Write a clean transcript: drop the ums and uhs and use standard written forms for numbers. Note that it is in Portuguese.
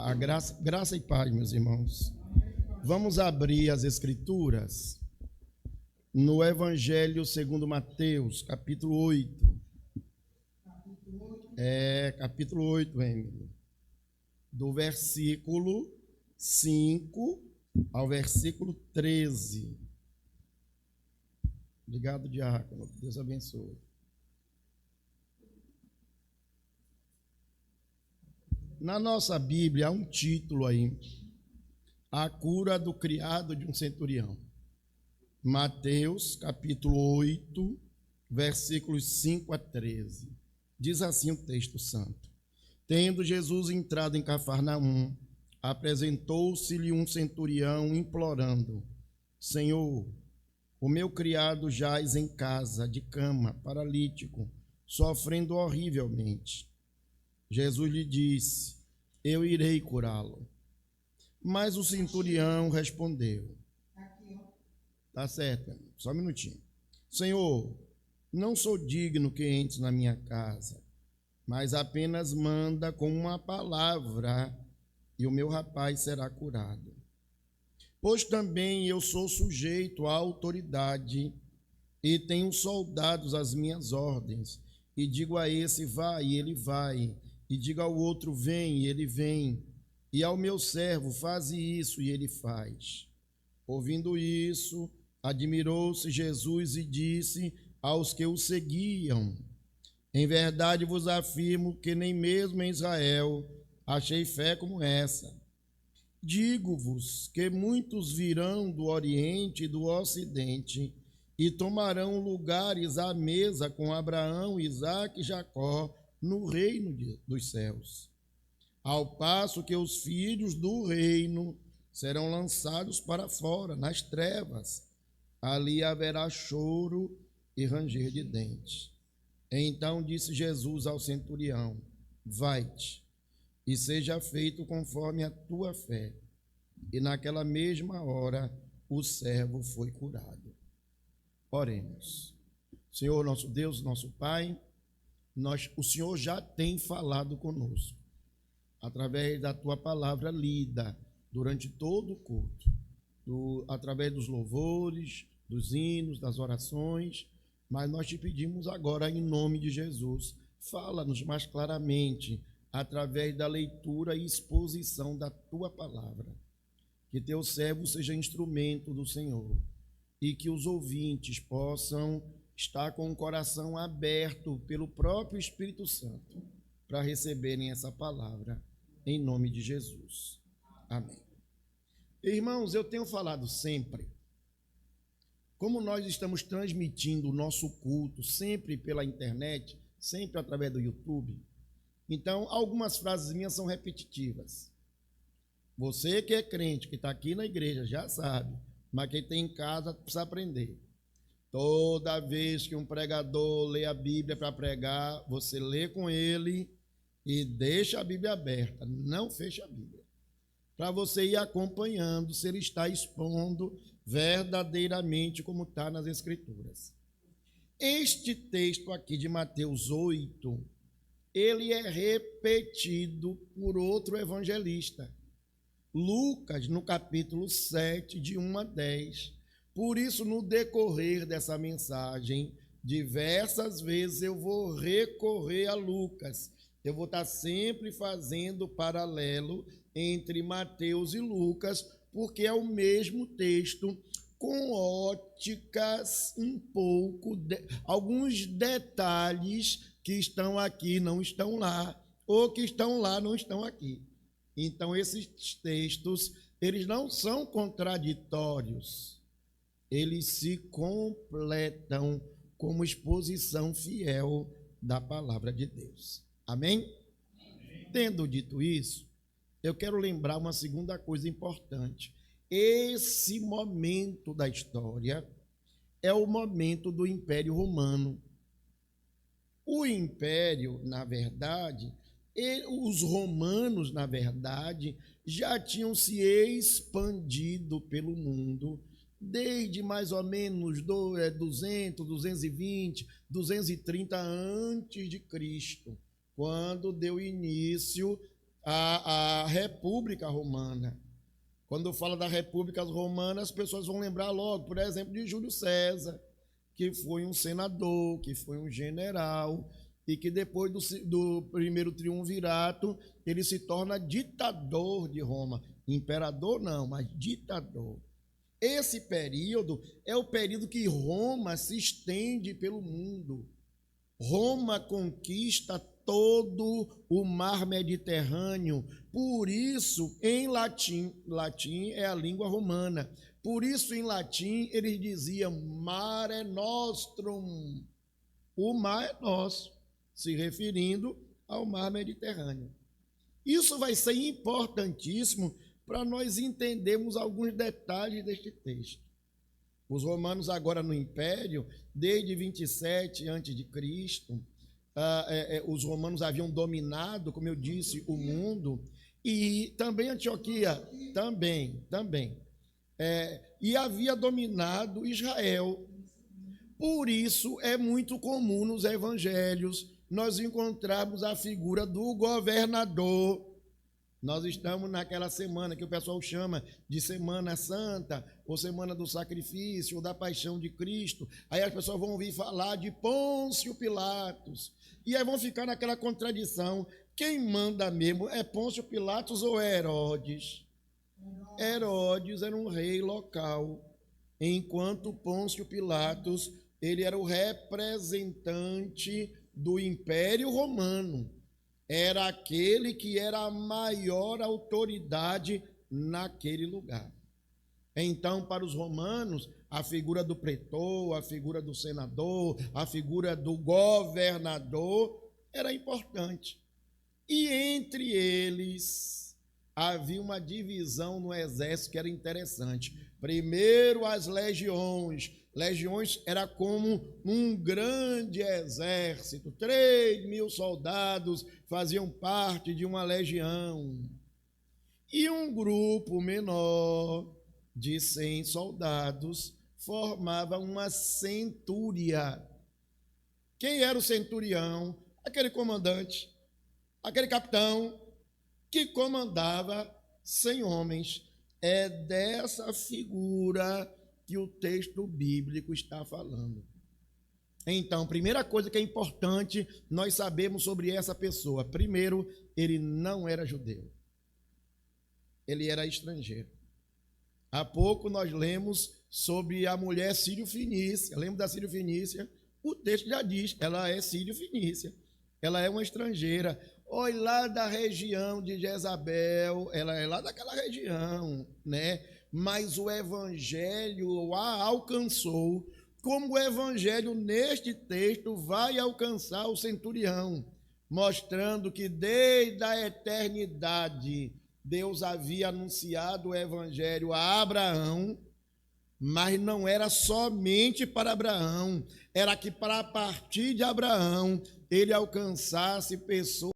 A graça e paz, meus irmãos. Vamos abrir as Escrituras no Evangelho segundo Mateus, capítulo 8. Capítulo 8, Emílio. Do versículo 5 ao versículo 13. Obrigado, diácono. Deus abençoe. Na nossa Bíblia há um título aí: A cura do criado de um centurião. Mateus, capítulo 8, versículos 5 a 13. Diz assim o texto santo: Tendo Jesus entrado em Cafarnaum, apresentou-se-lhe um centurião implorando: Senhor, o meu criado jaz em casa, de cama, paralítico, sofrendo horrivelmente. Jesus lhe disse: Eu irei curá-lo. Mas o centurião respondeu: Tá certo, só um minutinho. Senhor, não sou digno que entres na minha casa, mas apenas manda com uma palavra e o meu rapaz será curado. Pois também eu sou sujeito à autoridade e tenho soldados às minhas ordens, e digo a esse: vai, e ele vai, e digo ao outro: vem, e ele vem, e ao meu servo: faze isso, e ele faz. Ouvindo isso, admirou-se Jesus e disse aos que o seguiam: Em verdade vos afirmo que nem mesmo em Israel achei fé como essa. Digo-vos que muitos virão do Oriente e do Ocidente e tomarão lugares à mesa com Abraão, Isaque e Jacó no reino dos céus, ao passo que os filhos do reino serão lançados para fora, nas trevas. Ali haverá choro e ranger de dentes. Então disse Jesus ao centurião: Vai-te, e seja feito conforme a tua fé. E naquela mesma hora o servo foi curado. Oremos. Senhor, nosso Deus, nosso Pai, o Senhor já tem falado conosco, através da tua palavra lida durante todo o culto, através dos louvores, dos hinos, das orações, mas nós te pedimos agora, em nome de Jesus, fala-nos mais claramente, através da leitura e exposição da tua palavra. Que teu servo seja instrumento do Senhor e que os ouvintes possam estar com o coração aberto pelo próprio Espírito Santo para receberem essa palavra, em nome de Jesus. Amém. Irmãos, eu tenho falado sempre, como nós estamos transmitindo o nosso culto sempre pela internet, sempre através do YouTube, então algumas frases minhas são repetitivas. Você que é crente, que está aqui na igreja, já sabe, mas quem tem em casa precisa aprender. Toda vez que um pregador lê a Bíblia para pregar, você lê com ele e deixa a Bíblia aberta, não fecha a Bíblia, para você ir acompanhando se ele está expondo verdadeiramente como está nas Escrituras. Este texto aqui de Mateus 8, ele é repetido por outro evangelista, Lucas, no capítulo 7, de 1 a 10. Por isso, no decorrer dessa mensagem, diversas vezes eu vou recorrer a Lucas. Eu vou estar sempre fazendo paralelo entre Mateus e Lucas, porque é o mesmo texto, com óticas alguns detalhes que estão aqui não estão lá, ou que estão lá não estão aqui. Então, esses textos, eles não são contraditórios, eles se completam como exposição fiel da palavra de Deus. Amém? Amém. Tendo dito isso, eu quero lembrar uma segunda coisa importante. Esse momento da história é o momento do Império Romano. O Império, na verdade, os romanos, na verdade, já tinham se expandido pelo mundo desde mais ou menos 200, 220, 230 antes de Cristo, quando deu início a República Romana. Quando fala da República Romana, as pessoas vão lembrar logo, por exemplo, de Júlio César, que foi um senador, que foi um general, e que depois do primeiro triunvirato, ele se torna ditador de Roma. Imperador não, mas ditador. Esse período é o período que Roma se estende pelo mundo. Roma conquista todo o mar Mediterrâneo. Por isso, em latim é a língua romana. Por isso, em latim, eles diziam mare nostrum. O mar é nosso, se referindo ao mar Mediterrâneo. Isso vai ser importantíssimo para nós entendermos alguns detalhes deste texto. Os romanos agora no Império, desde 27 a.C., os romanos haviam dominado, como eu disse, o mundo, e também Antioquia, também, e havia dominado Israel. Por isso é muito comum nos evangelhos nós encontrarmos a figura do governador. Nós estamos naquela semana que o pessoal chama de Semana Santa, ou Semana do Sacrifício, ou da Paixão de Cristo. Aí as pessoas vão ouvir falar de Pôncio Pilatos. E aí vão ficar naquela contradição. Quem manda mesmo é Pôncio Pilatos ou é Herodes? Herodes era um rei local, enquanto Pôncio Pilatos, ele era o representante do Império Romano. Era aquele que era a maior autoridade naquele lugar. Então, para os romanos, a figura do pretor, a figura do senador, a figura do governador era importante. E entre eles havia uma divisão no exército que era interessante. Primeiro, as legiões. Legiões era como um grande exército, 3.000 soldados faziam parte de uma legião. E um grupo menor, de 100 soldados, formava uma centúria. Quem era o centurião? Aquele comandante, aquele capitão que comandava 100 homens. É dessa figura que o texto bíblico está falando. Então, primeira coisa que é importante nós sabemos sobre essa pessoa. Primeiro, ele não era judeu. Ele era estrangeiro. Há pouco nós lemos sobre a mulher sírio-fenícia. Lembra da sírio-fenícia? O texto já diz, ela é sírio-fenícia. Ela é uma estrangeira. Olha, lá da região de Jezabel, ela é lá daquela região, né? Mas o evangelho a alcançou, como o evangelho neste texto vai alcançar o centurião, mostrando que desde a eternidade Deus havia anunciado o evangelho a Abraão, mas não era somente para Abraão, era que para a partir de Abraão ele alcançasse pessoas